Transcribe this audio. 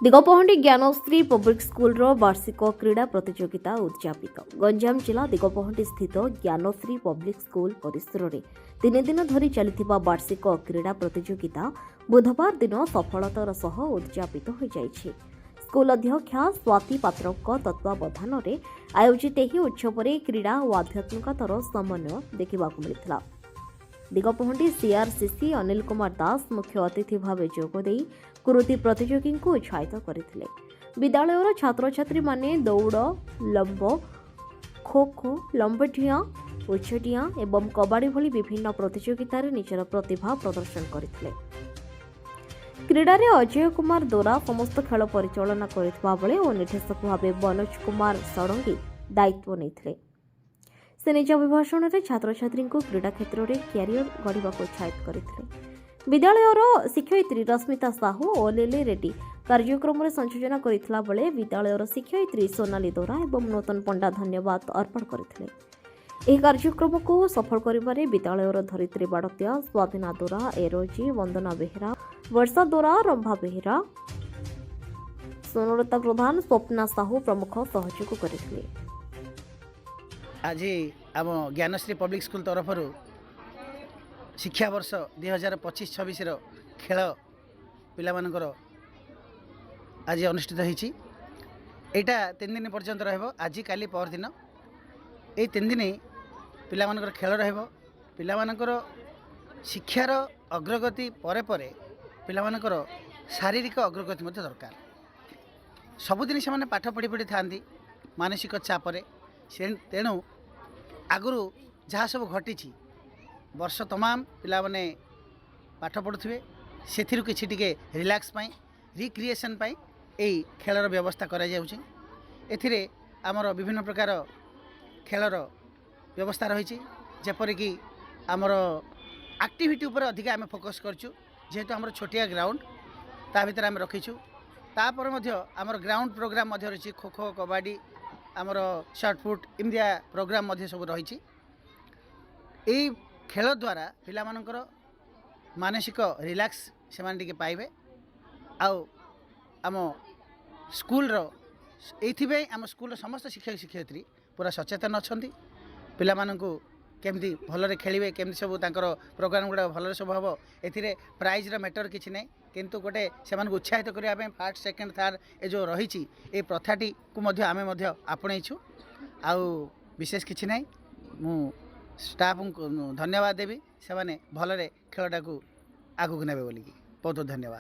Digapahandi Gyanshree public school वार्षिक क्रीड़ा प्रतियोगिता उद्यापित गंजाम जिला दिगपहंडी स्थित ज्ञानश्री पब्लिक स्कूल परिसर में 3 दिन धरी चलता वार्षिक क्रीड़ा प्रतियोगिता बुधवार दिन सफलतार सह उद्यापित हो जाइछि। स्कूल अध्यक्षा स्वाति पात्र तत्वावधान में आयोजित ଏହି उत्सव क्रीड़ा और आध्यात्मिकतार समन्वय देखा मिलता। दिगपहंडी सीआरसीसी अनिल कुमार दास मुख्य अतिथि भाव जोगदे कृति प्रतियोगी को उत्साहित करते। विद्यालयर छात्र छात्री माने दौड़, लंब, खो खो, लंबडिया, उच्चडिया एवं कबाड़ी भली विभिन्न प्रतियोगितार निजर प्रतिभा प्रदर्शन करते। क्रीडारे अजय कुमार दोरा समस्त खेल परिचालना करथिबा बेले और निर्देशक भाव मनोज कुमार षडंगी दायित्व नेथिले। से निज अभिभाषण में छात्र छात्री को क्रीड़ा क्षेत्र में क्यारियर गढ़ा उत्साहित करते। विद्यालयर शिक्षयित्री रश्मिता साहू और लेले रेड्डी कार्यक्रम में संयोजन करथिला बेले विद्यालयर शिक्षयित्री सोनाली दोरा और नूतन पंडा धन्यवाद अर्पण करथिले। ଏହି କାର୍ଯ୍ୟକ୍ରମକୁ ସଫଳ କରିବାରେ ବିଦ୍ୟାଳୟର ଧରିତ୍ରୀ ବାଡ଼ତିଆ, ସ୍ୱାଧୀନା ଦୋରା, ଏରୋଜି, ବନ୍ଦନା ବେହେରା, ବର୍ଷା ଦୋରା, ରମ୍ଭା ବେହେରା, ସ୍ୱର୍ଣ୍ଣଲତା ପ୍ରଧାନ, ସ୍ୱପ୍ନା ସାହୁ ପ୍ରମୁଖ ସହଯୋଗ କରିଥିଲେ। आज आम ज्ञानश्री पब्लिक स्कूल तरफ शिक्षा वर्ष 2025-26 खेल पिलामानकर आज अनुष्ठित होईछि। एटा 3 दिन पर्यंत रहबो। आज काली पर दिन ए 3 दिन पिलामानकर खेल रहबो। पिलामानकर शिक्षार अग्रगति परे परे पिलामानकर शारीरिक अग्रगति मध्य दरकार। सबुदिन से पाठ पढ़ी पढ़ी थांती मानसिक चापरे तेणु आगु जहाँ सब घटी वर्ष तमाम पिला माने पाठ पढ़ुवे से किसी टिके रिलैक्स पाई रिक्रिएशन पाई यही खेलर व्यवस्था करा जाउछि। एथिरे आमर विभिन्न प्रकार खेलर व्यवस्था रही जेपरिक आमर एक्टिविटी उपर अधिक आम फोकस करछु। जेहेतु आमर छोटिया ग्राउंड ता भीतर आम रखीछु। तापर आमर ग्राउंड प्रोग्राम रही खो खो, कबाडी, आमर शॉर्टपुट इंडिया प्रोग्राम सब रही। यही खेल द्वारा पिला मानकर मानसिक रिलैक्स से माने पाइबे। आम स्कूल ये आम स्कूल समस्त शिक्षक शिक्षयित्री पूरा सचेतन अच्छा पिला माननकु केमती भलरे खेलिबे केमती सब तांकर प्रोग्राम गुड़ा भलरे सब हम ए प्राइज मैटर किसी ना किंतु गोटे से उत्साहित करने फर्स्ट सेकेंड थर्ड ए जो रही ये प्रथाटी को आमे आपणईछु। आउ विशेष किसी ना मु स्टाफ को धन्यवाद देवी से भलरे खेलटा को आगू नेबे बोलिकी बहुत बहुत धन्यवाद।